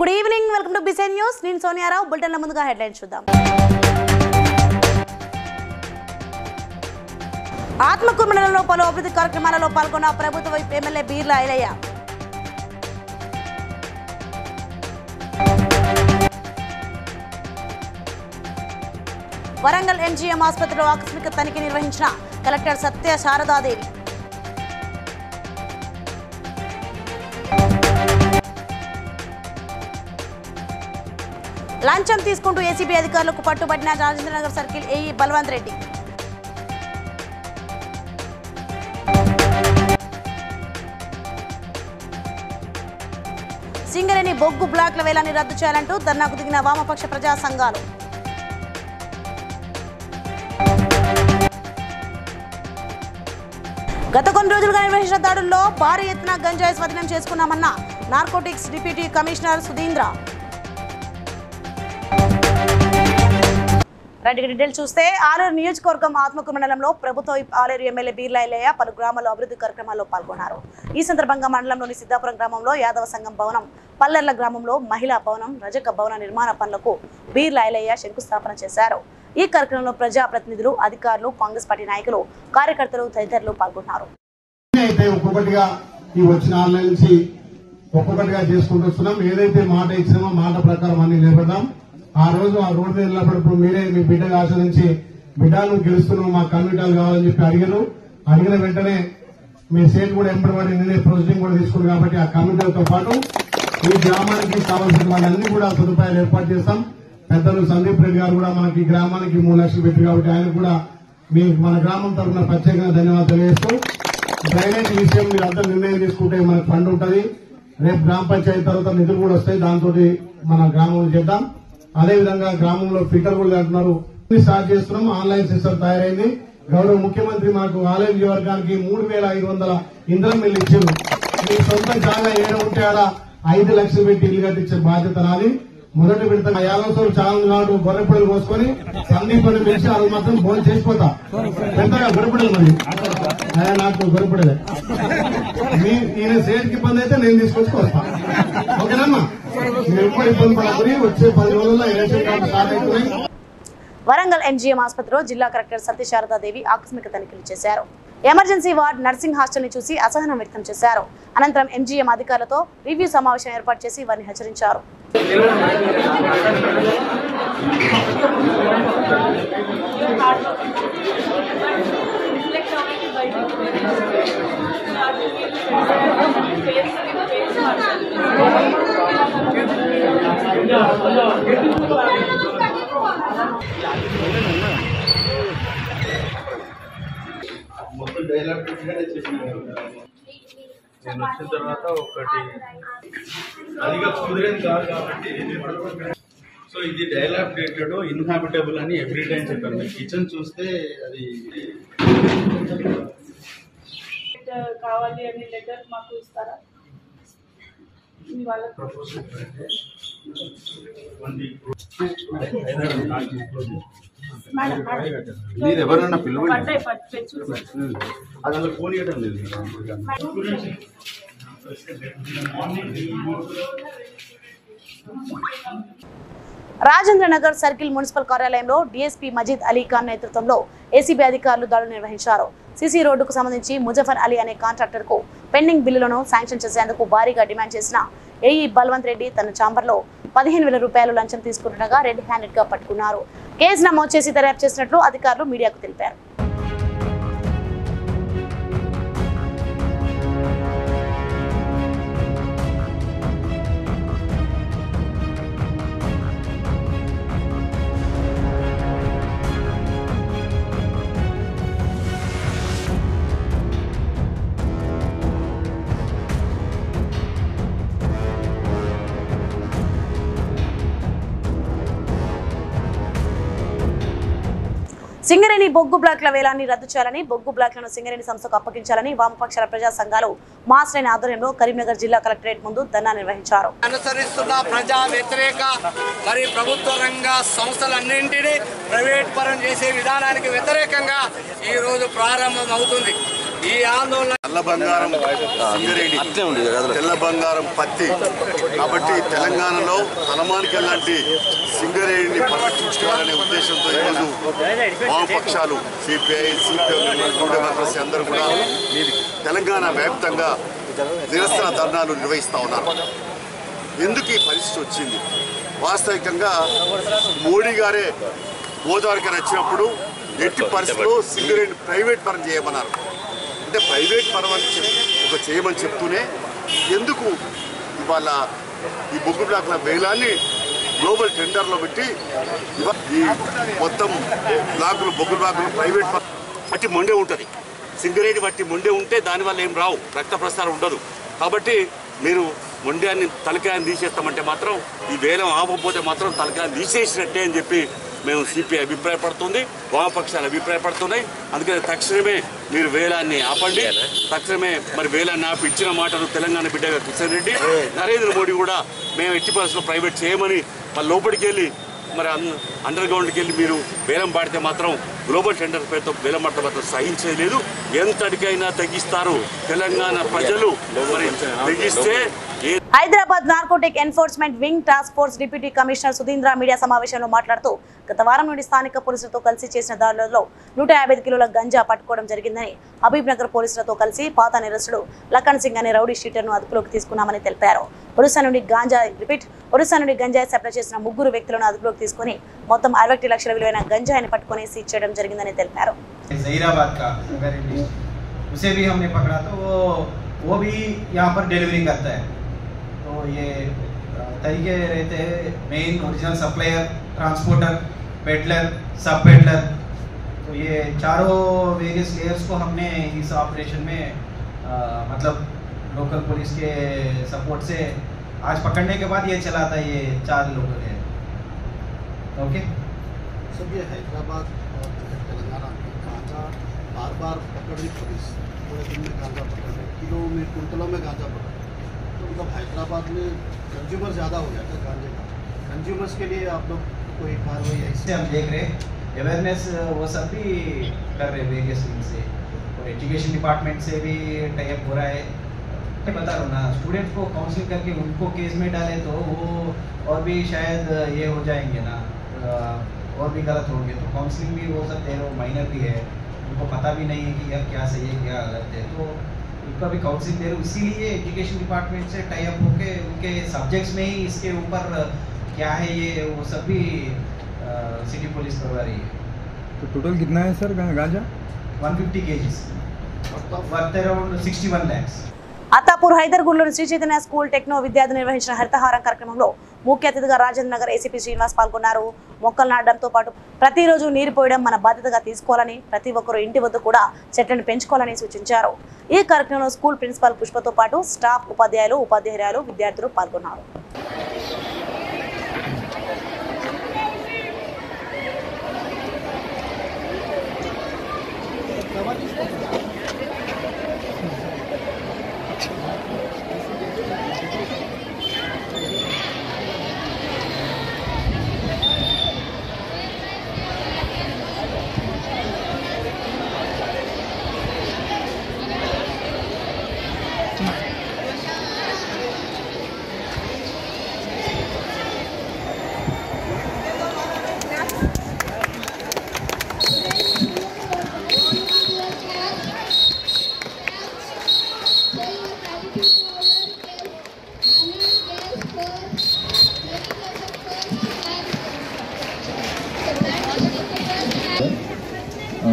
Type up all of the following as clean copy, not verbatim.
Good evening, welcome to బిసెన్ news. నేను సోనియారావు. బులెటిన్ల ముందుగా headlines చూద్దాం. ఆత్మకూరు మండలంలో పలు అభివృద్ధి కార్యక్రమాలలో పాల్గొన్న ప్రభుత్వ ఎమ్మెల్యే బీర్ల ఐలయ్య. వరంగల్ ఎంజీఎం ఆసుపత్రిలో ఆకస్మిక తనిఖీ నిర్వహించిన కలెక్టర్ సత్య శారదాదేవి. లంచం తీసుకుంటూ ఏసీబీ అధికారులకు పట్టుబట్టిన రాజేంద్రనగర్ సర్కిల్ ఏఈ బల్వంత్ రెడ్డి. సింగరేణి బొగ్గు బ్లాక్ల వేలాన్ని రద్దు చేయాలంటూ ధర్నాకు దిగిన వామపక్ష ప్రజా సంఘాలు. గత కొన్ని రోజులుగా నిర్వహించిన దాడుల్లో భారీ ఎత్తున గంజాయి స్వాధీనం చేసుకున్నామన్న narcotics deputy commissioner Sudheendra. Details చూస్తే ఆలేరు నియోజకవర్గం ఆత్మకూరు మండలంలో ప్రభుత్వ ఆలేరు ఎమ్మెల్యే బీర్ల ఐలయ్య పలు గ్రామాల్లో అభివృద్ధి కార్యక్రమాల్లో పాల్గొన్నారు. ఈ సందర్భంగా మండలంలోని సిద్ధాపురం గ్రామంలో యాదవ సంఘం భవనం, పల్లెర్ల గ్రామంలో మహిళా భవనం, రజక భవన నిర్మాణ పనులకు బీర్ల ఐలయ్య శంకుస్థాపన చేశారు. ఈ కార్యక్రమంలో ప్రజాప్రతినిధులు, అధికారులు, కాంగ్రెస్ పార్టీ నాయకులు, కార్యకర్తలు తదితరులు పాల్గొన్నారు. ఏదైతే మాట ఇచ్చామో మాట ప్రకారం అన్ని నిలబడదాం. ఆ రోజు ఆ రోడ్డు మీద నిలబడినప్పుడు మీరే మీ బిడ్డగా ఆశ్రయించి బిడ్డను గెలుస్తున్నాం, మా కమ్యూనిటీలు కావాలని చెప్పి అడిగిన వెంటనే మీ సేట్ కూడా ఎంపడబడి నేనే ప్రొసీడింగ్ కూడా తీసుకున్నాను. కాబట్టి ఆ కమ్యూనిటీలతో పాటు ఈ గ్రామానికి కావాల్సిన వాళ్ళన్నీ కూడా సదుపాయాలు ఏర్పాటు చేస్తాం. పెద్దలు సందీప్ రెడ్డి గారు కూడా మనకి గ్రామానికి 3 లక్షలు పెట్టారు. కాబట్టి ఆయన కూడా మన గ్రామం తరఫున ప్రత్యేకంగా ధన్యవాదాలు తెలియజేస్తూ, డ్రైనేజ్ విషయం మీరు అంతా నిర్ణయం తీసుకుంటే మనకు ఫండ్ ఉంటుంది. రేపు గ్రామ పంచాయతీ తర్వాత నిధులు కూడా వస్తాయి. దాంతో మన గ్రామంలో చేద్దాం. అదేవిధంగా గ్రామంలో ఫిల్టర్ కూడా అంటున్నారు, స్టార్ట్ చేస్తున్నాం. ఆన్లైన్ సిస్టమ్ తయారైంది. గౌరవ ముఖ్యమంత్రి మాకు ఆలయ నియోజకవర్గానికి 3,500 ఇంధనం ఇల్లు ఇచ్చారు. మీ సొంత జాగా ఏడ ఉంటే ఆడ 5 లక్షలు పెట్టి ఇల్లు కట్టించే బాధ్యత నాది. మొదటి విడత 50 చాలా నాడు గొర్రెపొడలు కోసుకొని సందీపని పిలిచి అది మాత్రం భోజనం చేసిపోతా. పెద్దగా గొర్రెపొడలు మరి నాకు గొర్రెపొడలే. ఈయన సేట్కి ఇబ్బంది అయితే నేను తీసుకొచ్చి వస్తా. ఓకేనమ్మా? మీరు ఎప్పుడు ఇబ్బంది పడకూరి. వచ్చే 10 రోజుల్లో ఎలక్షన్ కార్డు స్టార్ట్ అవుతున్నాయి. వరంగల్ ఎంజీఎం ఆసుపత్రిలో జిల్లా కలెక్టర్ సత్య శారదాదేవి ఆకస్మిక తనిఖీలు చేశారు. ఎమర్జెన్సీ వార్డ్, నర్సింగ్ హాస్టల్ ని చూసి అసహనం వ్యక్తం చేశారు. అనంతరం ఎంజీఎం అధికారులతో రివ్యూ సమావేశం ఏర్పాటు చేసి వారిని హెచ్చరించారు. మొత్తం డైలాగ్ నేను వచ్చిన తర్వాత ఒకటి అదిగా కుదిరేది కాదు కాబట్టి. సో ఇది డైలాగ్ డేటెడ్ ఇన్హాబిటబుల్ అని ఎవ్రీ టైం చెప్పాను. మీరు కిచెన్ చూస్తే అది కావాలి అని లెటర్ మాకు ఇస్తారా? మీరు ఎవరన్నా పిల్లలు అది అలా ఫోన్ ఇవ్వడం లేదు. రాజేంద్రనగర్ సర్కిల్ మున్సిపల్ కార్యాలయంలో డీఎస్పీ మజీద్ అలీ ఖాన్ నేతృత్వంలో ఏసీబీ అధికారులు దాడులు నిర్వహించారు. సీసీ రోడ్డుకు సంబంధించి ముజఫర్ అలీ అనే కాంట్రాక్టర్ కు పెండింగ్ బిల్లులను శాంక్షన్ చేసేందుకు భారీగా డిమాండ్ చేసిన ఏఈ బల్వంత్ రెడ్డి తన ఛాంబర్లో 15,000 రూపాయలు లంచం తీసుకుంటుండగా రెడ్ హ్యాండెడ్ గా పట్టుకున్నారు. కేసు నమోదు చేసి దర్యాప్తు చేసినట్లు అధికారులు మీడియాకు తెలిపారు. సింగరేణి బొగ్గు బ్లాక్ల వేలాన్ని రద్దు చేయాలని, బొగ్గు బ్లాక్లను సింగరేణి సంస్థకు అప్పగించాలని వామపక్షాల ప్రజా సంఘాలు మాస్ట్రైన్ ఆధ్వర్యంలో కరీంనగర్ జిల్లా కలెక్టరేట్ ముందు ధర్నా నిర్వహించారు. అనుసరిస్తున్న ప్రజా వ్యతిరేక మరి ప్రభుత్వ రంగ సంస్థలన్నింటినీ ప్రైవేట్ పరం చేసే విధానానికి వ్యతిరేకంగా ఈ రోజు ప్రారంభం అవుతుంది. ఈ ఆందోళన తెల్ల బంగారం సింగరేణి, తెల్ల బంగారం పత్తి. కాబట్టి తెలంగాణలో తలమానికి లాంటి సింగరేణిని పరిరక్షించుకోవాలనే ఉద్దేశంతో ఈరోజు వామపక్షాలు సిపిఐ, సిపిఎం, డెమోక్రసీ అందరూ కూడా తెలంగాణ వ్యాప్తంగా నిరసన ధర్నాలు నిర్వహిస్తూ ఉన్నారు. ఎందుకు ఈ పరిస్థితి వచ్చింది? వాస్తవికంగా మోడీ గారే గోదావరికి వచ్చినప్పుడు ఎట్టి పరిస్థితుల్లో సింగరేణి ప్రైవేట్ పరం చేయమన్నారు. అంటే ప్రైవేట్ పరం అని చేయమని చెప్తూనే ఎందుకు ఇవాళ ఈ బొగ్గు బ్లాక్ల వేలాన్ని గ్లోబల్ టెండర్లో పెట్టి ఈ మొత్తం బ్లాకులు బొగ్గు బ్లాకులు ప్రైవేట్ బట్టి మొండే ఉంటుంది. సింగరేణి బట్టి మొండే ఉంటే దానివల్ల ఏం రావు, రక్త ప్రసారం ఉండదు. కాబట్టి మీరు మొండ్యాన్ని తలకాయని తీసేస్తామంటే మాత్రం ఈ వేలం ఆపకపోతే మాత్రం తలకాయని తీసేసినట్టే అని చెప్పి మేము సిపిఐ అభిప్రాయపడుతుంది, వామపక్షాలు అభిప్రాయపడుతున్నాయి. అందుకని తక్షణమే మీరు వేలాన్ని ఆపండి. తక్షణమే మరి వేలాన్ని ఆపి ఇచ్చిన మాటలు తెలంగాణ బిడ్డగా కిషన్ రెడ్డి, నరేంద్ర మోడీ కూడా మేము ఎట్టి పరిస్థితుల్లో ప్రైవేట్ చేయమని మళ్ళీ లోపలికి వెళ్ళి మరి అండర్ గ్రౌండ్కి వెళ్ళి మీరు వేలం పాడితే మాత్రం గ్లోబల్ టెండర్ పేరుతో వేలం పాడితే మాత్రం సహించలేదు. ఎంతటికైనా తగ్గిస్తారు తెలంగాణ ప్రజలు. మరి తగ్గిస్తే Hyderabad narcotic enforcement wing task force deputy commissioner Sudhindra media సమావేశంలో మాట్లాడుతూ గత వారం నుండి స్థానిక పోలీసులతో కలిసి చేసిన దాడులలో 155 కిలోల గంజా పట్టుకోవడం జరిగిందని, హబీబ్ నగర్ పోలీసులతో కలిసి పాత నిరసుడు లఖన్ సింగ్ అనే రౌడీ షీటర్ను అదుపులోకి తీసుకున్నామని తెలిపారు. ఒడిశా నుండి గంజాయి సప్లై చేసిన 3 వ్యక్తులను అదుపులోకి తీసుకుని మొత్తం 60 లక్షల విలువైన గంజాయిని పట్టుకుని సీజ్ చేయడం జరిగిందని తెలిపారు. वो भी यहाँ पर डिलीवरी करता है। तो ये तरीके रहते हैं, main original supplier, transporter, peddler, सब पेडलर। तो ये चारों वेरियस लेयर्स को हमने इस ऑपरेशन में मतलब लोकल पुलिस के सपोर्ट से आज पकड़ने के बाद ये चला था। ये 4 लोग हैं। ओके सब ये हैदराबाद और तेलंगाना में गांजा बार बार पकड़ रही पुलिस, पूरे दिन में गांजा पकड़ रहे, किलो में कुंटलों में गांजा पकड़ रहे। तो मतलब हैदराबाद में कंज्यूमर ज़्यादा हो जाता है गांजे का। कंज्यूमर्स के लिए आप लोग कोई कार्रवाई ऐसे हम देख रहे अवेयरनेस वो सब भी कर रहे वेरियस विंग से, और एजुकेशन डिपार्टमेंट से भी टाइप हो रहा है। मैं बता रहा हूँ ना, स्टूडेंट्स को काउंसलिंग करके उनको केस में डाले तो वो और भी शायद ये हो जाएंगे ना, और भी गलत होंगे। तो काउंसलिंग भी हो सकते हैं, वो माइनर भी है, उनको पता भी नहीं है कि यार क्या सही है क्या गलत है। तो उनका भी काउंसलिंग दे रहे हो। इसीलिए एजुकेशन डिपार्टमेंट से टाई अप होके उनके सब्जेक्ट्स में ही इसके ऊपर क्या है ये वो सब भी सिटी पुलिस करवा रही है। तो टोटल कितना है sir ganja? 150 kgs, worth around 61 lakhs। Attapur హైదర్గూడలోని శ్రీ చైతన్య స్కూల్ టెక్నో విద్యార్థులు నిర్వహించిన హరితహారం కార్యక్రమంలో ముఖ్య అతిథిగా రాజేంద్ర నగర్ ఏసీపీ శ్రీనివాస్ పాల్గొన్నారు. మొక్కలు నాటడంతో పాటు ప్రతిరోజు నీరు పోయడం మన బాధ్యతగా తీసుకోవాలని, ప్రతి ఒక్కరూ ఇంటి వద్ద కూడా చెట్లను పెంచుకోవాలని సూచించారు. ఈ కార్యక్రమంలో స్కూల్ ప్రిన్సిపాల్ పుష్పతో పాటు స్టాఫ్, ఉపాధ్యాయులు, ఉపాధ్యాయురాలు, విద్యార్థులు పాల్గొన్నారు.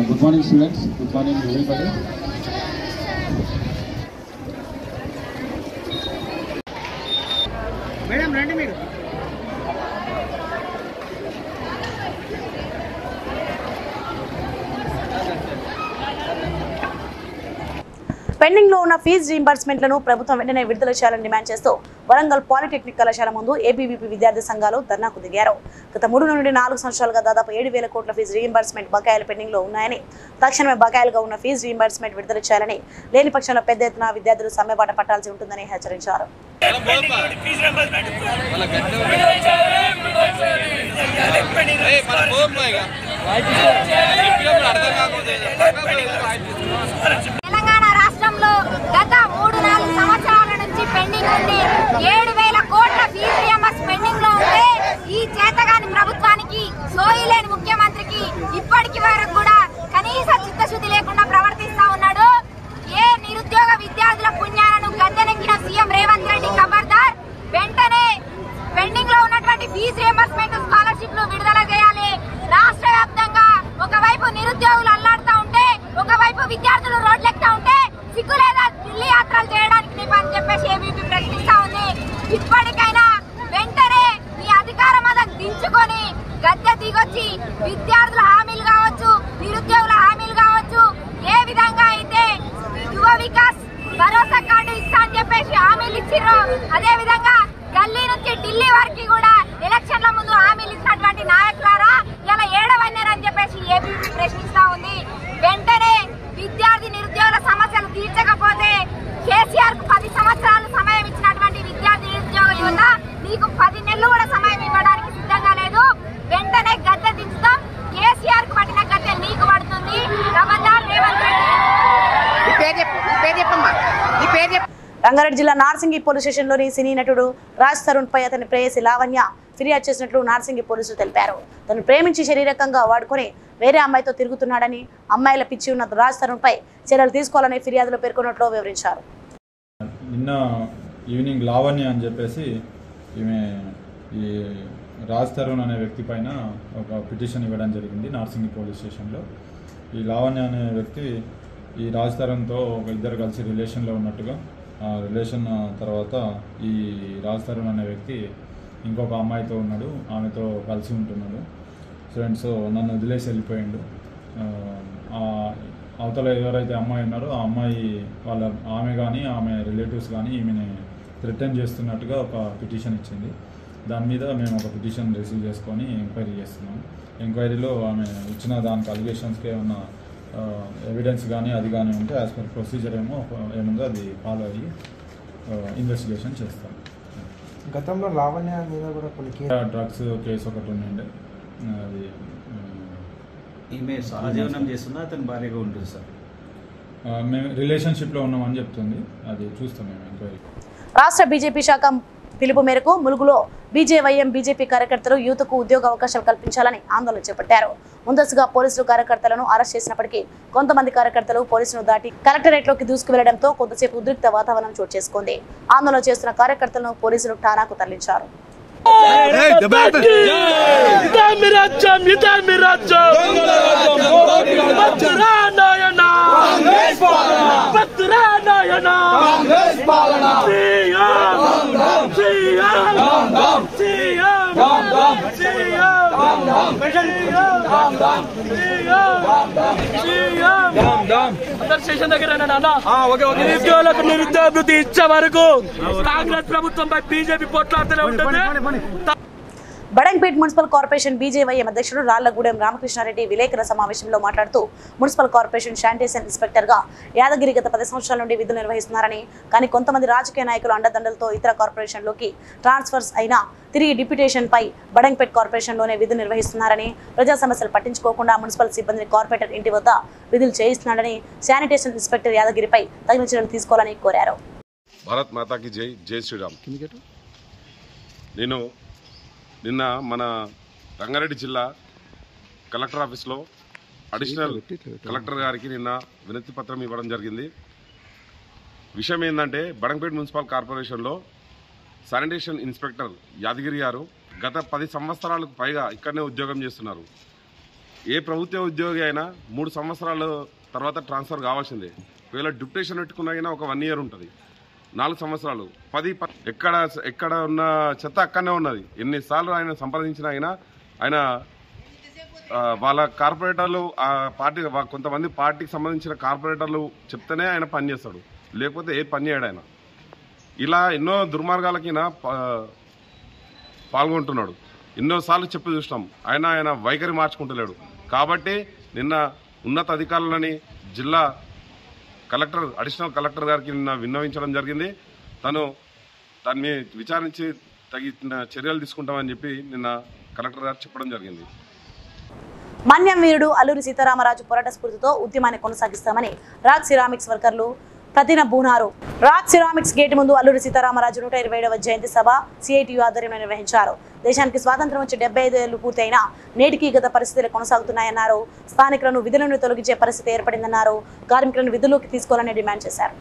Good morning students, good morning everybody. Madam, randi meer. Pending లో ఉన్న ఫీజు రీయింబర్స్మెంట్లను ప్రభుత్వం వెంటనే విడుదల చేయాలని డిమాండ్ చేస్తూ వరంగల్ పాలిటెక్నిక్ కళాశాల ముందు ఏబీవీపీ విద్యార్థి సంఘాలు ధర్నాకు దిగారు. గత 3 నుండి 4 సంవత్సరాలుగా దాదాపు 7,000 కోట్ల ఫీజు రీయింబర్స్మెంట్ బకాయిలు పెండింగ్ లో ఉన్నాయని, తక్షణమే బకాయిలుగా ఉన్న ఫీజు రీయింబర్స్మెంట్ విడుదల చేయాలని, లేని పక్షంలో పెద్ద ఎత్తున విద్యార్థులు సమ్మెబాట పట్టాల్సి ఉంటుందని హెచ్చరించారు. తెలంగాణ గత 3-4 సంవత్సరాల నుంచి పెండింగ్ ఉంది. 7,000 కోట్ల ఫీజు రియంబర్స్ పెండింగ్ లో ఉంటే ఈ చేతగాని ప్రభుత్వానికి, సోయిలేని ముఖ్యమంత్రికి ఇప్పటికి వరకు కూడా కనీస చిత్తశుద్ధి లేకుండా ప్రవర్తిస్తా ఉన్నాడు. ఏ నిరుద్యోగ విద్యార్థుల పుణ్యాలను గద్దెనెక్కిన సీఎం రేవంత్ రెడ్డి ఖబర్దార్, వెంటనే పెండింగ్ లో ఉన్నటువంటి ఫీజు రియంబర్స్మెంట్ స్కాలర్షిప్లు విడుదల చేయాలి. రాష్ట్ర వ్యాప్తంగా ఒకవైపు నిరుద్యోగులు అల్లాడుతూ ఉంటే, ఒకవైపు విద్యార్థులు రోడ్లెక్కుతా ఉంటే సిగ్గు లేదా ఢిల్లీ యాత్రలు చేయడానికి నీకు అని చెప్పేసి ఏబీపీ ప్రశ్నిస్తా ఉంది. ఇప్పటికైనా వెంటనే ఈ అధికార మదం దించుకొని గద్దె దిగొచ్చి విద్యార్థుల హామీలు కావచ్చు, నిరుద్యోగుల హామీలు కావచ్చు, ఏ విధంగా అయితే యువ వికాస్ భరోసా కార్డు ఇస్తా అని చెప్పేసి హామీలు ఇచ్చిర్రో, అదే విధంగా గల్లీ నుంచి ఢిల్లీ వరకు కూడా ఎలక్షన్ల ముందు హామీలు ఇచ్చినటువంటి నాయకులారా ఇలా ఏడవన్నారని చెప్పేసి ఏబీపీ ప్రశ్నిస్తా ఉంది. వెంటనే విద్యార్థి నిరుద్యోగుల సమస్యలు తీర్చకపోతే కేసీఆర్ కు 10 సంవత్సరాలు సమయం ఇచ్చినటువంటి విద్యార్థి నిరుద్యోగ యువత నీకు 10 నెలలు కూడా సమయం ఇవ్వడానికి సిద్ధంగా లేదు. వెంటనే గద్దె దించుతాం. కేసీఆర్ కు పట్టిన గద్దె నీకు పడుతుంది. ఖబర్దార్ రేవంత్ రెడ్డి. రంగారెడ్డి జిల్లా నార్సింగి పోలీస్ స్టేషన్లోని సినీ నటుడు రాజ్ తరుణ్ పై అతని ప్రేయసి లావణ్య ఫిర్యాదు చేసినట్లు నార్సింగి పోలీసులు తెలిపారు. తను ప్రేమించి శారీరకంగా వాడుకొని వేరే అమ్మాయితో తిరుగుతున్నాడని, అమ్మాయిల పిచ్చి ఉన్న రాజ్ తరుణ్ పై చర్యలు తీసుకోవాలని ఫిర్యాదులో పేర్కొన్నట్లు వివరించారు. నిన్న ఈవినింగ్ లావణ్య అని చెప్పేసి ఈమె ఈ రాజ్ తరుణ్ అనే వ్యక్తి పైన ఒక పిటిషన్ ఇవ్వడం జరిగింది నార్సింగి పోలీస్ స్టేషన్లో. ఈ లావణ్య అనే వ్యక్తి ఈ రాజ్ తరుణ్తో ఒక ఇద్దరు కలిసి రిలేషన్లో ఉన్నట్టుగా, ఆ రిలేషన్ తర్వాత ఈ రాజ్ తరుణ్ అనే వ్యక్తి ఇంకొక అమ్మాయితో ఉన్నాడు, ఆమెతో కలిసి ఉంటున్నాడు. సో నన్ను వదిలేసి వెళ్ళిపోయిండు. అవతల ఎవరైతే అమ్మాయి ఉన్నారో ఆ అమ్మాయి ఆమె కానీ ఆమె రిలేటివ్స్ కానీ ఈమెని థ్రెటన్ చేస్తున్నట్టుగా ఒక పిటిషన్ ఇచ్చింది. దాని మీద మేము ఒక పిటిషన్ రిసీవ్ చేసుకొని ఎంక్వైరీ చేస్తున్నాం. ఎంక్వైరీలో ఆమె ఇచ్చిన దానికి అలిగేషన్స్కి ఏమన్నా ఎవిడెన్స్ కానీ అది కానీ ఉంటే యాజ్ పర్ ప్రొసీజర్ ఏముందో అది ఫాలో అయ్యి ఇన్వెస్టిగేషన్ చేస్తాం. గతంలో లావణ్య మీద కూడా కొన్ని డ్రగ్స్ కేసు ఒకటి ఉండే, అది ఈమె సహజీవనం చేస్తున్నా అతని భార్యగా ఉంటుంది సార్. మేము రిలేషన్షిప్లో ఉన్నామని చెప్తుంది, అది చూస్తాం మేము ఎంక్వైరీ. రాష్ట్ర బీజేపీ శాఖ పిలుపు మేరకు ములుగులో బీజేవైఎం బీజేపీ కార్యకర్తలు యూత్కు ఉద్యోగ అవకాశాలు కల్పించాలని ఆందోళన చేపట్టారు. ముందస్తుగా పోలీసులు కార్యకర్తలను అరెస్ట్ చేసినప్పటికీ కొంతమంది కార్యకర్తలు పోలీసులను దాటి కలెక్టరేట్లోకి దూసుకు వెళ్లడంతో కొంతసేపు ఉద్రిక్త వాతావరణం చోటు చేసుకుంది. ఆందోళన చేస్తున్న కార్యకర్తలను పోలీసులు ఠానాకు తరలించారు. నిరుద్యోగులకు నిరుద్యోగ ఇచ్చే వరకు కాంగ్రెస్ ప్రభుత్వంపై బీజేపీ పోట్లాడుతూనే ఉంటుంది. బడంగ్పేట్ మున్సిపల్ కార్పొరేషన్ బీజేవైఎం అధ్యక్షుడు రాళ్లగూడెం రామకృష్ణారెడ్డి విలేకరుల సమావేశంలో మాట్లాడుతూ మున్సిపల్ కార్పొరేషన్ శానిటేషన్ ఇన్స్పెక్టర్గా యాదగిరి గత 10 సంవత్సరాల నుండి విధులు నిర్వహిస్తున్నారని, కానీ కొంతమంది రాజకీయ నాయకులు అండదండలతో ఇతర కార్పొరేషన్లోకి ట్రాన్స్ఫర్స్ అయినా తిరిగి డిప్యూటేషన్ పై బడంగ్పేట్ కార్పొరేషన్లోనే విధులు నిర్వహిస్తున్నారని, ప్రజా సమస్యలు పట్టించుకోకుండా మున్సిపల్ సిబ్బందిని కార్పొరేటర్ ఇంటి వద్ద విధులు చేయిస్తున్నాడని, శానిటేషన్ ఇన్స్పెక్టర్ యాదగిరిపై తగిన చర్యలు తీసుకోవాలని కోరారు. భారత్ మాతాకి జై. జై శ్రీరామ్. నేను నిన్న మన రంగారెడ్డి జిల్లా కలెక్టర్ ఆఫీస్లో అడిషనల్ కలెక్టర్ గారికి నిన్న వినతి పత్రం ఇవ్వడం జరిగింది. విషయం ఏంటంటే బడంగ్పేట్ మున్సిపల్ కార్పొరేషన్లో శానిటేషన్ ఇన్స్పెక్టర్ యాదగిరి గారు గత 10 సంవత్సరాలకు పైగా ఇక్కడనే ఉద్యోగం చేస్తున్నారు. ఏ ప్రభుత్వ ఉద్యోగి అయినా 3 సంవత్సరాల తర్వాత ట్రాన్స్ఫర్ కావాల్సిందే. ఒకవేళ డిప్యూటేషన్ పెట్టుకున్న అయినా ఒక 1 ఇయర్ ఉంటుంది. 4 సంవత్సరాలు 10 ఎక్కడ ఉన్న చెత్త అక్కడనే ఉన్నది. ఎన్నిసార్లు ఆయన సంప్రదించినా ఆయన వాళ్ళ కార్పొరేటర్లు పార్టీ కొంతమంది పార్టీకి సంబంధించిన కార్పొరేటర్లు చెప్తేనే ఆయన పనిచేస్తాడు, లేకపోతే ఏ పని చేయడు ఆయన. ఇలా ఎన్నో దుర్మార్గాలకి పాల్గొంటున్నాడు. ఎన్నోసార్లు చెప్పి చూసినాం, ఆయన వైఖరి మార్చుకుంటలేడు. కాబట్టి నిన్న ఉన్నత అధికారులని జిల్లా కలెక్టర్ అడిషనల్ కలెక్టర్ గారికి నిన్న విన్నవించడం జరిగింది. దాన్ని విచారించి తగిన చర్యలు తీసుకుంటామని చెప్పి నిన్న కలెక్టర్ గారు చెప్పడం జరిగింది. మన్యం వీరుడు అల్లూరి సీతారామరాజు పోరాట స్ఫూర్తితో ఉద్యమాన్ని కొనసాగిస్తామని రాగ్ సిరామిక్స్ వర్కర్లు ప్రతిన బూనారు రాక్ సిరామిక్స్ గేట్ ముందు అల్లూరి సీతారామరాజు 127వ జయంతి సభ సిఐటియు ఆధ్వర్యంలో నిర్వహించారు. దేశానికి స్వాతంత్ర్యం వచ్చి 75 ఏళ్లు పూర్తయినా నేటికి గత పరిస్థితులు కొనసాగుతున్నాయన్నారు. స్థానికులను విధుల నుండి తొలగించే పరిస్థితి ఏర్పడిందన్నారు. కార్మికులను విధుల్లోకి తీసుకోవాలని డిమాండ్ చేశారు.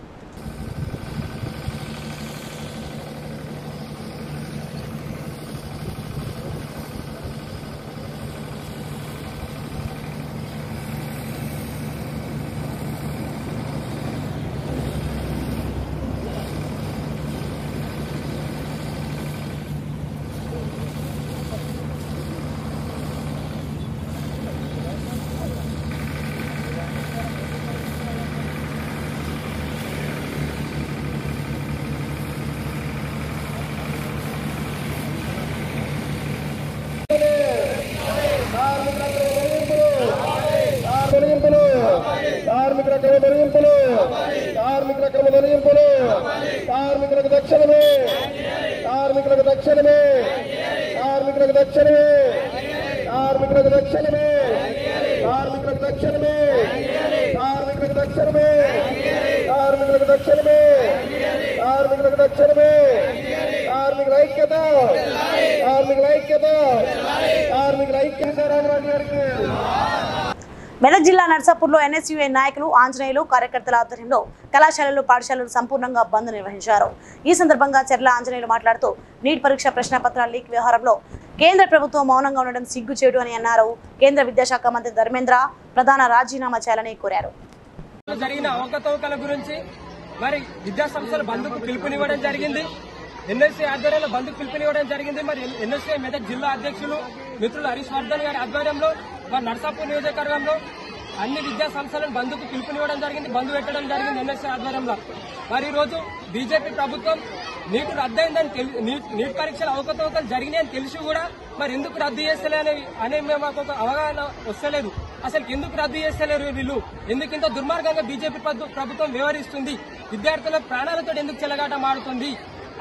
మెదక్ జిల్లా నర్సాపూర్లో ఎన్ఎస్యుఐ నాయకులు ఆంజనేయులు కార్యకర్తల ఆధ్వర్యంలో కళాశాలలు పాఠశాలలు సంపూర్ణంగా బంద్ నిర్వహించారు. ఈ సందర్భంగా చెర్ల ఆంజనేయులు మాట్లాడుతూ నీట్ పరీక్ష ప్రశ్నపత్రాల లీక్ వ్యవహారంలో కేంద్ర ప్రభుత్వం మౌనంగా ఉండడం సిగ్గుచేటు అని అన్నారు. కేంద్ర విద్యాశాఖ మంత్రి ధర్మేంద్ర ప్రధాన రాజీనామా చేయాలని కోరారు. జరిగిన అవకతవకల గురించి మరి విద్యాసంస్థల బంద్కు పిలుపునివ్వడం జరిగింది. ఎన్ఎస్సీ ఆధ్వర్యంలో బంద్కు పిలుపునివ్వడం జరిగింది. మరి ఎన్ఎస్సీ మెదక్ జిల్లా అధ్యక్షులు మిత్రులు హరీష్ వర్ధన్ గారి ఆధ్వర్యంలో మరి నర్సాపూర్ నియోజకవర్గంలో అన్ని విద్యా సంస్థలను బంద్కు పిలుపునివ్వడం జరిగింది. బంద్ పెట్టడం జరిగింది ఎన్ఎస్సీ ఆధ్వర్యంలో. మరి ఈ రోజు బీజేపీ ప్రభుత్వం నీట్ రద్దయిందని నీట్ పరీక్షలు అవకతవకలు జరిగినాయని తెలిసి కూడా మరి ఎందుకు రద్దు చేస్తలే అనే మాకు ఒక అవగాహన వస్తలేదు. అసలు ఎందుకు రద్దు చేస్తలేరు వీళ్ళు? ఎందుకు ఇంత దుర్మార్గంగా బీజేపీ ప్రభుత్వం వ్యవహరిస్తుంది? విద్యార్థుల ప్రాణాలతో ఎందుకు చెలగాట మారుతుంది?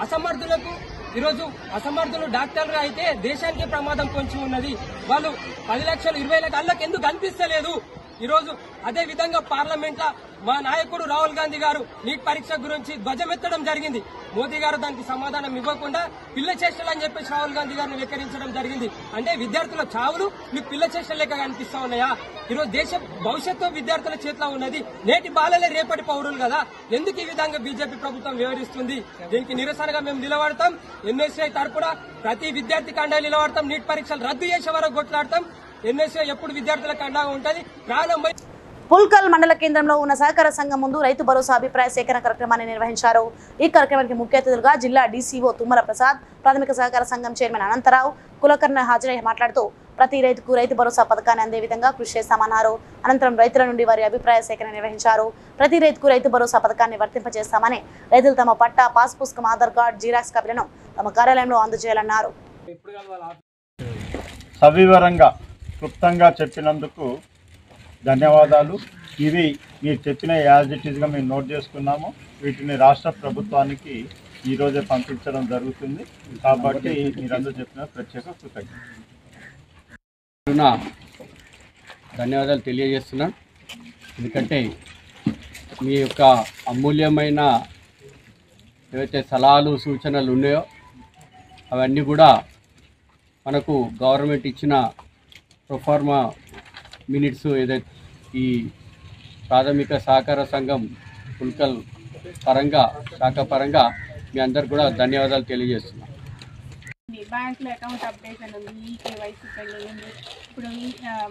అసమర్థులకు ఈరోజు అసమర్థులు డాక్టర్లు అయితే దేశానికి ప్రమాదం పొంచి ఉన్నది. వాళ్ళు 10 లక్షలు 20 లక్షలు అళ్ళకి ఎందుకు కనిపిస్తలేదు? ఈరోజు అదే విధంగా పార్లమెంట్ లో మా నాయకుడు రాహుల్ గాంధీ గారు నీట్ పరీక్ష గురించి ధ్వజమెత్తడం జరిగింది. మోదీ గారు దానికి సమాధానం ఇవ్వకుండా పిల్ల చేష్టలు అని చెప్పేసి రాహుల్ గాంధీ గారిని వెక్కరించడం జరిగింది. అంటే విద్యార్థుల చావులు మీకు పిల్ల చేష్టలు లెక్క కనిపిస్తా ఉన్నాయా? ఈరోజు దేశ భవిష్యత్తు విద్యార్థుల చేతిలో ఉన్నది. నేటి బాలలే రేపటి పౌరులు కదా. ఎందుకు ఈ విధంగా బీజేపీ ప్రభుత్వం వ్యవహరిస్తుంది? దీనికి నిరసనగా మేము నిలబడతాం. ఎన్ఎస్ఐ తరపున ప్రతి విద్యార్థికి అండగా నిలబడతాం. నీట్ పరీక్షలు రద్దు చేసే వరకు కొట్లాడతాం. ఎన్ఎస్ఐ ఎప్పుడు విద్యార్థులకు అండగా ఉంటుంది. ప్రాణం పుల్కల్ మండల కేంద్రంలో ఉన్న సహకార సంఘం ముందు రైతు భరోసా అభిప్రాయ సేకరణ కార్యక్రమాన్ని నిర్వహించారు. ఈ కార్యక్రమానికి ముఖ్య అతిథులుగా జిల్లా డీసీఓ తుమ్మల ప్రసాద్, ప్రాథమిక సహకార సంఘం చైర్మన్ అనంతరావు, కులకర్ణ హాజరై మాట్లాడుతూ ప్రతి రైతుకు రైతు భరోసా పథకాన్ని అందే విధంగా కృషి చేస్తామన్నారు. అనంతరం రైతుల నుండి వారి అభిప్రాయ సేకరణ నిర్వహించారు. ప్రతి రైతుకు రైతు భరోసా పథకాన్ని వర్తింపజేస్తామని రైతులు తమ పట్టా, పాస్ పుస్తకం, ఆధార్ కార్డు, జీరాక్స్ కాపీలను తమ కార్యాలయంలో అందజేయాలన్నారు. సవివరంగా క్లుప్తంగా చెప్పినందుకు ధన్యవాదాలు. ఇవి మీరు చెప్పిన యాజ్ ఇట్ ఈస్గా మేము నోట్ చేసుకున్నాము. వీటిని రాష్ట్ర ప్రభుత్వానికి ఈరోజే పంపించడం జరుగుతుంది. కాబట్టి మీరందరూ చెప్పిన ప్రత్యేక కృతజ్ఞతలు. ధన్యవాదాలు తెలియజేస్తున్నాను. ఎందుకంటే మీ యొక్క అమూల్యమైన ఏవైతే సలహాలు సూచనలు ఉన్నాయో అవన్నీ కూడా మనకు గవర్నమెంట్ ఇచ్చిన ప్రొఫార్మా మినిట్స్ ఏదైతే ఈ ప్రాథమిక సహకార సంఘం పుల్కల్ పరంగా శాఖ పరంగా మీ అందరు కూడా ధన్యవాదాలు తెలియజేస్తున్నాం. బ్యాంకులో అకౌంట్ అప్డేషన్ ఉంది, ఈకేవైసీ పెండింగ్ ఉంది. ఇప్పుడు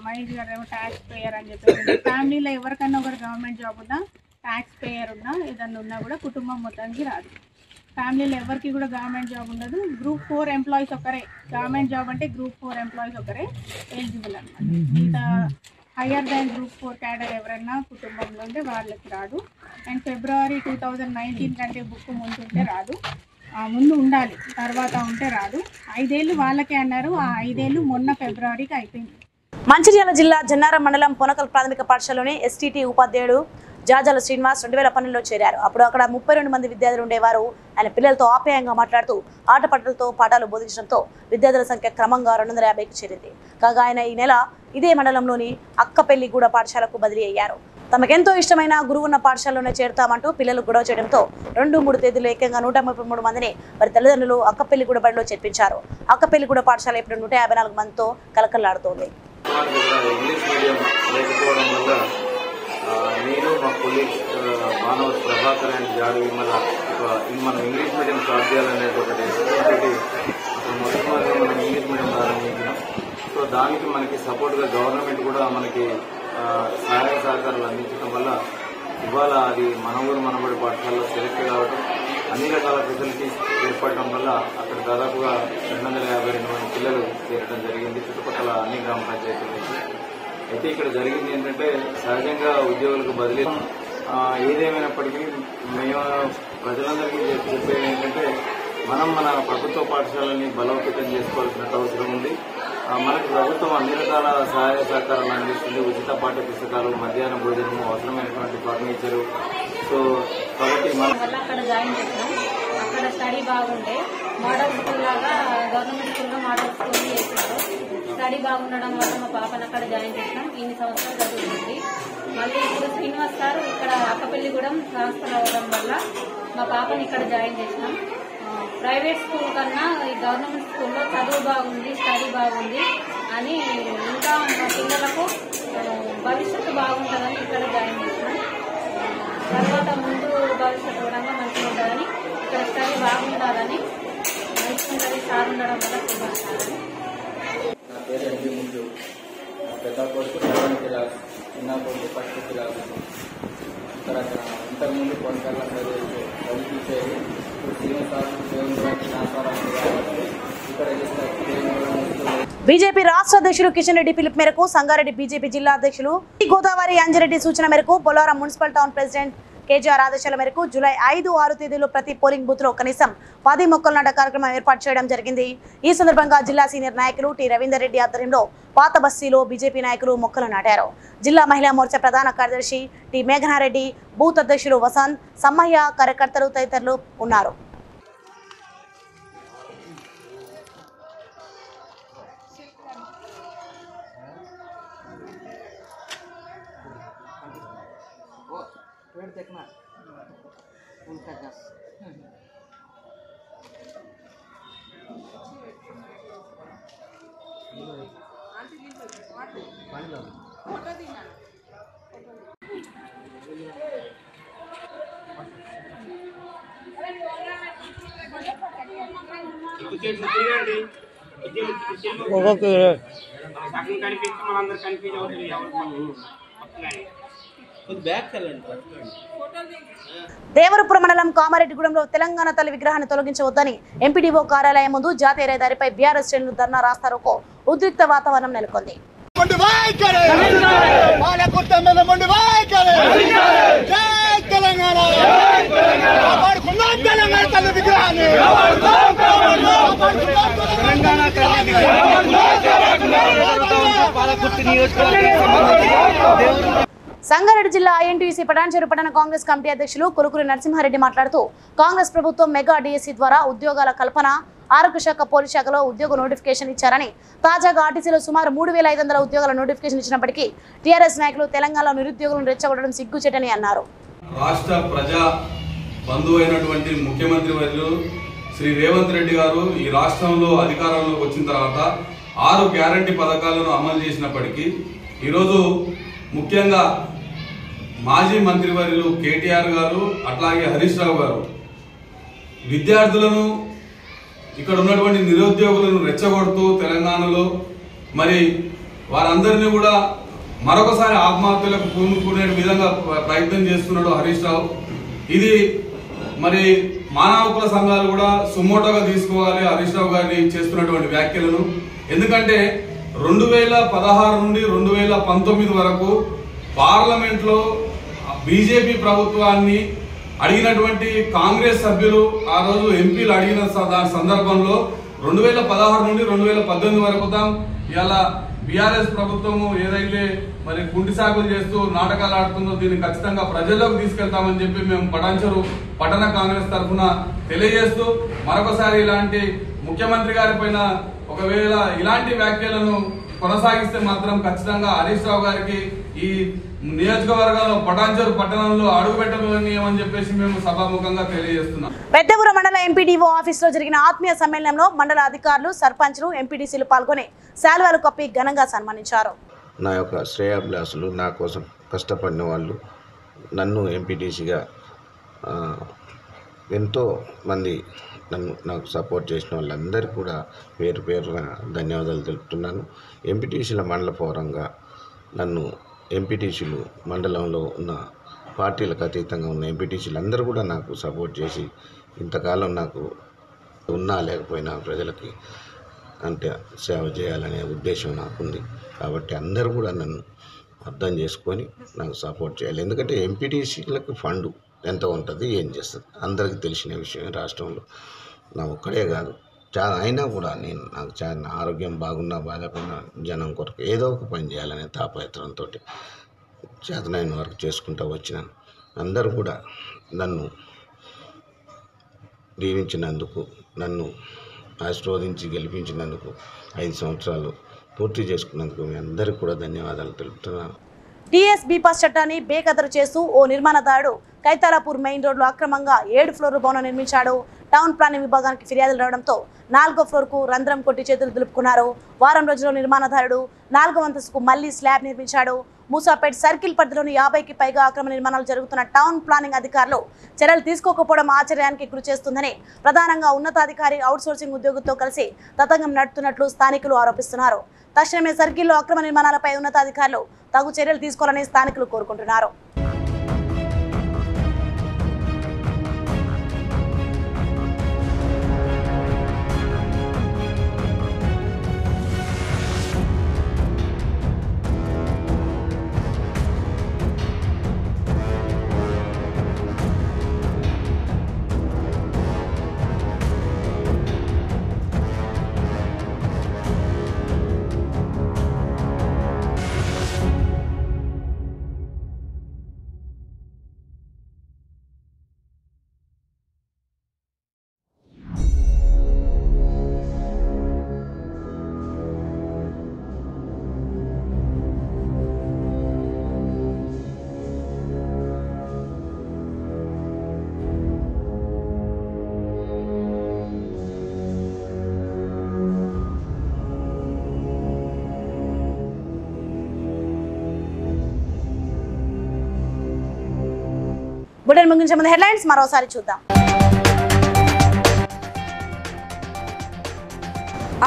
మహేష్ గారు ఏమో ట్యాక్స్ పేయర్ అని చెప్పేసి ఫ్యామిలీలో ఎవరికన్నా ఒకరు గవర్నమెంట్ జాబ్ ఉన్నా, ట్యాక్స్ పేయర్ ఉన్నా, ఏదన్నా ఉన్నా కూడా కుటుంబం మొత్తానికి రాదు. ఫ్యామిలీలో ఎవరికి కూడా గవర్నమెంట్ జాబ్ ఉండదు. గ్రూప్ 4 ఎంప్లాయీస్ ఒకరే గవర్నమెంట్ జాబ్ అంటే గ్రూప్ 4 ఎంప్లాయీస్ ఒకరే ఎలిజిబుల్ అనమాట. మిగతా హయ్యర్ దాన్ గ్రూప్ 4 క్యాడర్ ఎవరైనా కుటుంబంలో ఉంటే వాళ్ళకి రాదు. అండ్ ఫిబ్రవరి 2019 కంటే బుక్ ముందుంటే రాదు, ముందు ఉండాలి, తర్వాత ఉంటే రాదు. 5 ఏళ్ళు వాళ్ళకే అన్నారు. ఆ 5 ఏళ్ళు మొన్న ఫిబ్రవరికి అయిపోయింది. మంచిర్యాల జిల్లా జన్నారం మండలం పొనకల్ ప్రాథమిక పాఠశాలలోని ఎస్టీటీ ఉపాధ్యాయుడు జాజాల శ్రీనివాస్ 2012లో చేరారు. అప్పుడు అక్కడ 32 మంది విద్యార్థులు ఉండేవారు. ఆయన పిల్లలతో ఆప్యాయంగా మాట్లాడుతూ ఆటపాటలతో పాఠాలు బోధించడంతో విద్యార్థుల సంఖ్య క్రమంగా 250కి చేరింది. కాగా ఆయన ఈ నెల ఇదే మండలంలోని అక్కపెల్లిగూడ పాఠశాలకు బదిలీ అయ్యారు. తమకెంతో ఇష్టమైన గురువున్న పాఠశాలలోనే చేరుతామంటూ పిల్లలు గొడవ చేయడంతో 2-3 తేదీలో ఏకంగా 133 మందిని వారి తల్లిదండ్రులు అక్కపెల్లిగూడ బడిలో చేర్పించారు. అక్కపెల్లిగూడ పాఠశాల ఇప్పుడు 154 మందితో కలకల్లాడుతోంది. ఇంగ్లీష్ మీడియం లేకపోవడం వల్ల నేను మా కొలీగ్ మానవ ప్రభాకర్ అండ్ జాడు విమల మనం ఇంగ్లీష్ మీడియం స్టార్ట్ చేయాలనేది ఒకటి మొట్టమొదటిగా మనం ఇంగ్లీష్ మీడియం ప్రారంభించినాం. సో దానికి మనకి సపోర్ట్గా గవర్నమెంట్ కూడా మనకి సహాయ సహకారాలు అందించడం వల్ల ఇవాళ అది మన ఊరు మనబడి పాఠశాలలో సెలెక్ట్ కావడం, అన్ని రకాల ఫెసిలిటీస్ ఏర్పడటం వల్ల అక్కడ దాదాపుగా 252 మంది పిల్లలు చేరడం జరిగింది చుట్టుపక్కల అన్ని గ్రామ పంచాయతీల నుంచి. అయితే ఇక్కడ జరిగింది ఏంటంటే సహజంగా ఉద్యోగులకు బదిలీ. ఏదేమైనప్పటికీ మేము ప్రజలందరికీ చెప్పేది ఏంటంటే మనం మన ప్రభుత్వ పాఠశాలని బలోపేతం చేసుకోవాల్సిన అవసరం ఉంది. మనకు ప్రభుత్వం అన్ని రకాల సహాయ సహకారాలు అందిస్తుంది. ఉచిత పాఠ్య పుస్తకాలు, మధ్యాహ్న భోజనము, అవసరమైనటువంటి ఫర్నిచరు. సో కాబట్టి మనం అక్కడ జాయిన్ చేసినాం. అక్కడ స్టడీ బాగుండే మోడల్ స్కూల్ లాగా గవర్నమెంట్ స్కూల్లో మోడల్ స్కూల్ చేసినారు. స్టడీ బాగుండడం వల్ల మా పాపను అక్కడ జాయిన్ చేసినాం. ఇన్ని సంవత్సరాలు చదువుతుంది. మళ్ళీ ఇప్పుడు శ్రీనివాస్ సార్ ఇక్కడ అక్కపెల్లిగూడెం ట్రాన్స్ఫర్ అవ్వడం వల్ల మా పాపని ఇక్కడ జాయిన్ చేసినాం. ప్రైవేట్ స్కూల్ కన్నా ఈ గవర్నమెంట్ స్కూల్లో చదువు బాగుంది, స్టడీ బాగుంది అని ఇంకా మా పిల్లలకు భవిష్యత్తు బాగుంటుందని ఇక్కడ జాయిన్ చేసినాం. తర్వాత ముందు భవిష్యత్తు కూడా మంచిగా ఉంటుందని, ఇక్కడ స్టడీ బాగుండాలని, మంచిగా ఉంటుంది సార్ ఉండడం వల్ల చూడాలని. నా పేరు ఎంపీ ముందు పెద్ద కొడుకు 7th క్లాస్, చిన్న కొడుకు 1st క్లాస్. ఇక్కడ ఇంతకుముందు కొనసాగ చదివించేది. బీజేపీ రాష్ట్ర అధ్యక్షులు కిషన్ రెడ్డి పిలుపు మేరకు సంగారెడ్డి బీజేపీ జిల్లా అధ్యక్షులు గోదావరి అంజిరెడ్డి సూచన మేరకు Bollaram municipal town president KGR ఆదేశాల మేరకు జూలై 5-6 తేదీలో ప్రతి పోలింగ్ బూత్ లో కనీసం 10 మొక్కలు నాటే కార్యక్రమం ఏర్పాటు చేయడం జరిగింది. ఈ సందర్భంగా జిల్లా సీనియర్ నాయకులు టి రవీందర్ రెడ్డి ఆధ్వర్యంలో పాత బస్తీలో బీజేపీ నాయకులు మొక్కలు నాటారు. జిల్లా మహిళా మోర్చా ప్రధాన కార్యదర్శి టి మేఘనారెడ్డి, బూత్ అధ్యక్షులు వసంత్, సమ్మయ్య, కార్యకర్తలు తదితరులు ఉన్నారు. దేవరపురం మండలం కామారెడ్డిగూడెంలో తెలంగాణ తల్లి విగ్రహాన్ని తొలగించవద్దని ఎంపీడీఓ కార్యాలయం ముందు జాతీయ రహదారిపై బీఆర్ఎస్ శ్రేణులు ధర్నా రాస్తారోకో ఉద్రిక్త వాతావరణం నెలకొంది. సంగారెడ్డి జిల్లా ఐఎన్టీయూసీ పటాన్చెరు పట్టణ కాంగ్రెస్ కమిటీ అధ్యక్షులు కురుకురి నరసింహారెడ్డి మాట్లాడుతూ కాంగ్రెస్ ప్రభుత్వం మెగా డిఎస్సీ ద్వారా ఉద్యోగాల కల్పన, ఆరోగ్య శాఖ, పోలీస్ శాఖలో ఉద్యోగ నోటిఫికేషన్ ఇచ్చారని, తాజాగా ఆర్టీసీలో సుమారు 3500 ఉద్యోగాల నోటిఫికేషన్ ఇచ్చినప్పటికీ టీఆర్ఎస్ నాయకులు తెలంగాణలో నిరుద్యోగులను రెచ్చగొట్టడం సిగ్గుచేటని అన్నారు. రాష్ట్ర ప్రజా బంధువైనటువంటి ముఖ్యమంత్రి వర్యులు శ్రీ రేవంత్ రెడ్డి గారు ఈ రాష్ట్రంలో అధికారంలోకి వచ్చిన తర్వాత 6 గ్యారంటీ పథకాలను అమలు చేసినప్పటికీ ఈరోజు ముఖ్యంగా మాజీ మంత్రివర్యులు కేటీఆర్ గారు అట్లాగే హరీష్ రావు గారు విద్యార్థులను, ఇక్కడ ఉన్నటువంటి నిరుద్యోగులను రెచ్చగొడుతూ తెలంగాణలో మరి వారందరినీ కూడా మరొకసారి ఆత్మహత్యలకు పూనుకునే విధంగా ప్రయత్నం చేస్తున్నాడు హరీష్ రావు. ఇది మరి మానవ హక్కుల సంఘాలు కూడా సుమోటోగా తీసుకోవాలి హరీష్ రావు గారిని చేస్తున్నటువంటి వ్యాఖ్యలను. ఎందుకంటే 2016 నుండి 2019 వరకు పార్లమెంట్లో బీజేపీ ప్రభుత్వాన్ని అడిగినటువంటి కాంగ్రెస్ సభ్యులు ఆ రోజు ఎంపీలు అడిగిన సందర్భంలో 2016 నుండి 2018 వరకు ఇలా బీఆర్ఎస్ ప్రభుత్వము ఏదైతే మరి కుంటి సాగులు చేస్తూ నాటకాలు ఆడుతుందో దీన్ని ఖచ్చితంగా ప్రజల్లోకి తీసుకెళ్తామని చెప్పి మేము పటాన్చెరు పట్టణ కాంగ్రెస్ తరఫున తెలియజేస్తూ మరొకసారి ఇలాంటి ముఖ్యమంత్రి గారి పైన ఒకవేళ ఇలాంటి వ్యాఖ్యలను కొనసాగిస్తే మాత్రం ఖచ్చితంగా హరీష్ రావు గారికి ఈ నియోజకవర్గంలో పటాన్చెరు పట్టణంలో అడుగుపెట్టబోయని చెప్పేసి మేము సభాముఖంగా తెలియజేస్తున్నాం. పెద్దపురం మండల ఎంపీడీఓ ఆఫీసులో జరిగిన ఆత్మీయ సమ్మేళనంలో మండల అధికారులు, సర్పంచ్లు, ఎంపీటీసీలు పాల్గొని శాల్వాలు కప్పి ఘనంగా సన్మానించారు. నా యొక్క శ్రేయాభిలాషులు, నా కోసం కష్టపడిన వాళ్ళు, నన్ను ఎంపీటీసీగా ఎంతో మంది నాకు సపోర్ట్ చేసిన వాళ్ళందరికీ కూడా పేరు పేరున ధన్యవాదాలు తెలుపుతున్నాను. ఎంపీటీసీల మండల పౌరంగా నన్ను ఎంపీటీసీలు మండలంలో ఉన్న పార్టీలకు అతీతంగా ఉన్న ఎంపీటీసీలు అందరూ కూడా నాకు సపోర్ట్ చేసి ఇంతకాలం నాకు ఉన్నా లేకపోయినా ప్రజలకి అంటే సేవ చేయాలనే ఉద్దేశం నాకుంది. కాబట్టి అందరూ కూడా నన్ను అర్థం చేసుకొని నాకు సపోర్ట్ చేయాలి. ఎందుకంటే ఎంపీటీసీలకు ఫండు ఎంత ఉంటుంది, ఏం చేస్తుంది అందరికీ తెలిసిన విషయం. రాష్ట్రంలో నా ఒక్కడే కాదు, చాలా అయినా కూడా నాకు చాలా ఆరోగ్యం బాగున్నా బాగాలేకున్నా జనం కొరకు ఏదో ఒక పని చేయాలనే తాపత్రయంతో చేతనైన వరకు చేసుకుంటూ వచ్చినాను. అందరూ కూడా నన్ను దీవించినందుకు, నన్ను ఆశీర్వదించి గెలిపించినందుకు, 5 సంవత్సరాలు పూర్తి చేసుకున్నందుకు మీ అందరికీ కూడా ధన్యవాదాలు తెలుపుతున్నాను. టీఎస్ బీపాస్ చట్టాన్ని బేఖదరు చేస్తూ ఓ నిర్మాణదారుడు కైతాలాపూర్ మెయిన్ రోడ్లో అక్రమంగా 7 ఫ్లోర్ల భవనం నిర్మించాడు. టౌన్ ప్లానింగ్ విభాగానికి ఫిర్యాదులు రావడంతో 4వ ఫ్లోర్కు రంధ్రం కొట్టి చేతులు దులుపుకున్నారు. వారం రోజుల్లో నిర్మాణదారుడు 4వ అంతస్తుకు మళ్లీ స్లాబ్ నిర్మించాడు. మూసాపేట్ సర్కిల్ పరిధిలోని 50కి పైగా అక్రమ నిర్మాణాలు జరుగుతున్న టౌన్ ప్లానింగ్ అధికారులు చర్యలు తీసుకోకపోవడం ఆశ్చర్యానికి గురి చేస్తుందని, ప్రధానంగా ఉన్నతాధికారి అవుట్సోర్సింగ్ ఉద్యోగులతో కలిసి తతంగం నడుపుతున్నట్లు స్థానికులు ఆరోపిస్తున్నారు. తక్షణమే సర్కిల్లో అక్రమ నిర్మాణాలపై ఉన్నతాధికారులు తగు చర్యలు తీసుకోవాలని స్థానికులు కోరుకుంటున్నారు. బులెటిన్ ముగించే ముందు హెడ్లైన్స్ మరోసారి చూద్దాం.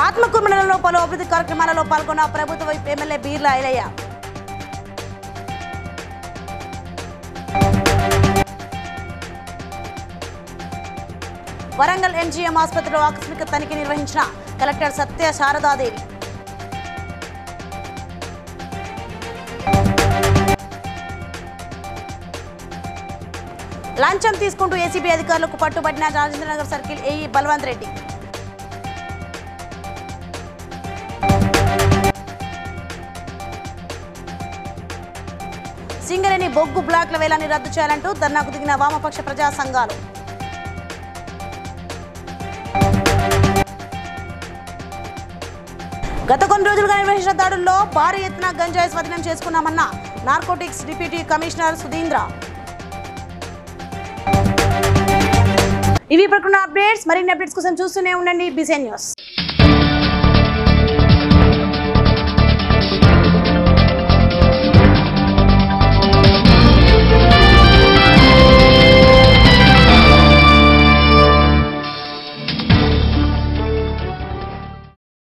ఆత్మకూరు మండలంలో పలు అభివృద్ధి కార్యక్రమాలలో పాల్గొన్న ప్రభుత్వ ఎమ్మెల్యే బీర్లా ఐలయ్య. వరంగల్ ఎంజీఎం ఆసుపత్రిలో ఆకస్మిక తనిఖీ నిర్వహించిన కలెక్టర్ సత్య శారదాదేవి. లంచం తీసుకుంటూ ఏసీబీ అధికారులకు పట్టుబడిన రాజేంద్రనగర్ సర్కిల్ ఏఈ బల్వంత్ రెడ్డి. సింగరేణి బొగ్గు బ్లాక్ల వేలాన్ని రద్దు చేయాలంటూ ధర్నాకు దిగిన వామపక్ష ప్రజా సంఘాలు. గత కొన్ని రోజులుగా నిర్వహించిన దాడుల్లో భారీ ఎత్తున గంజాయి స్వాధీనం చేసుకున్నామన్న నార్కోటిక్స్ డిప్యూటీ కమిషనర్ సుధీంద్ర. ఇవి ప్రకటన అప్డేట్స్. మరిన్ని అప్డేట్స్ కోసం చూస్తూనే ఉండండి BCN news.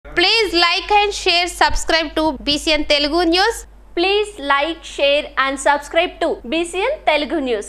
Please like and share, subscribe to BCN Telugu News. Please like, share and subscribe to BCN Telugu News.